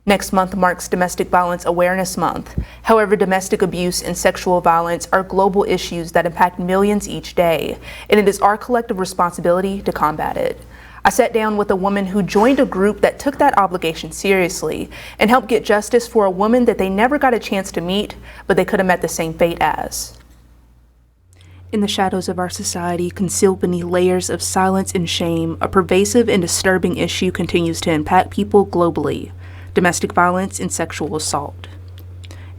Next month marks Domestic Violence Awareness Month. However, domestic abuse and sexual violence are global issues that impact millions each day, and it is our collective responsibility to combat it. I sat down with a woman who joined a group that took that obligation seriously and helped get justice for a woman that they never got a chance to meet, but they could have met the same fate as. In the shadows of our society, concealed beneath layers of silence and shame, a pervasive and disturbing issue continues to impact people globally: domestic violence and sexual assault.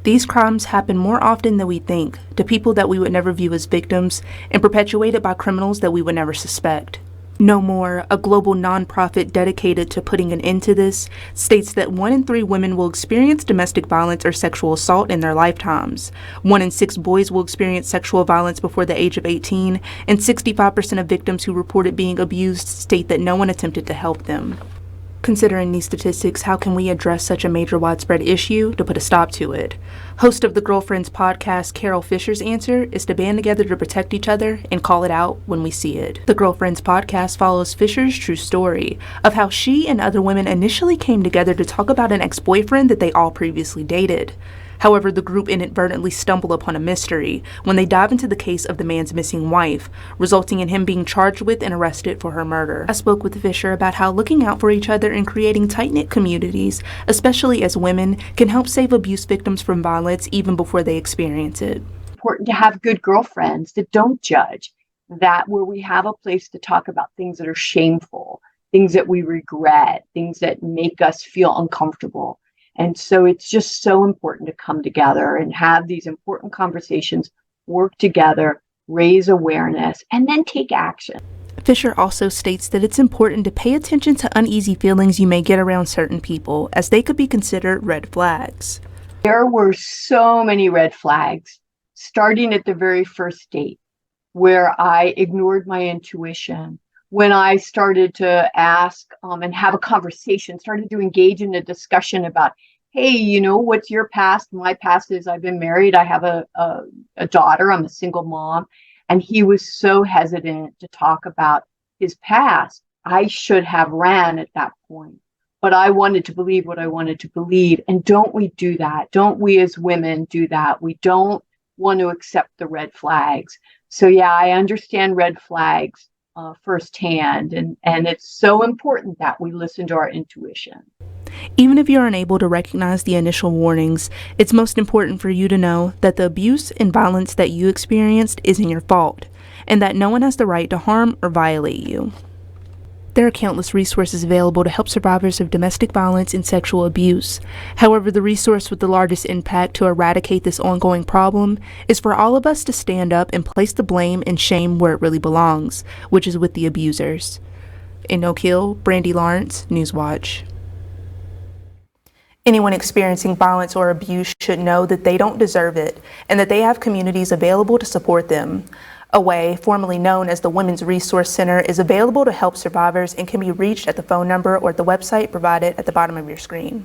These crimes happen more often than we think to people that we would never view as victims and perpetuated by criminals that we would never suspect. No More, a global nonprofit dedicated to putting an end to this, states that 1 in 3 women will experience domestic violence or sexual assault in their lifetimes. 1 in 6 boys will experience sexual violence before the age of 18, and 65% of victims who reported being abused state that no one attempted to help them. Considering these statistics, how can we address such a major widespread issue to put a stop to it? Host of the Girlfriends podcast, Carol Fisher's answer is to band together to protect each other and call it out when we see it. The Girlfriends podcast follows Fisher's true story of how she and other women initially came together to talk about an ex-boyfriend that they all previously dated. However, the group inadvertently stumbled upon a mystery when they dive into the case of the man's missing wife, resulting in him being charged with and arrested for her murder. I spoke with Fisher about how looking out for each other and creating tight-knit communities, especially as women, can help save abuse victims from violence even before they experience it. It's important to have good girlfriends that don't judge, that where we have a place to talk about things that are shameful, things that we regret, things that make us feel uncomfortable. And so it's just so important to come together and have these important conversations, work together, raise awareness, and then take action. Fisher also states that it's important to pay attention to uneasy feelings you may get around certain people, as they could be considered red flags. There were so many red flags, starting at the very first date, where I ignored my intuition. When I started to ask and have a conversation, started to engage in a discussion about, hey, you know, what's your past? My past is I've been married. I have a daughter. I'm a single mom. And he was so hesitant to talk about his past. I should have ran at that point. But I wanted to believe what I wanted to believe. And don't we do that? Don't we as women do that? We don't want to accept the red flags. So yeah, I understand red flags firsthand, and it's so important that we listen to our intuition. Even if you're unable to recognize the initial warnings, it's most important for you to know that the abuse and violence that you experienced isn't your fault, and that no one has the right to harm or violate you. There are countless resources available to help survivors of domestic violence and sexual abuse. However, the resource with the largest impact to eradicate this ongoing problem is for all of us to stand up and place the blame and shame where it really belongs, which is with the abusers. In Oak Hill, Brandy Lawrence, Newswatch. Anyone experiencing violence or abuse should know that they don't deserve it and that they have communities available to support them. Away, formerly known as the Women's Resource Center, is available to help survivors and can be reached at the phone number or at the website provided at the bottom of your screen.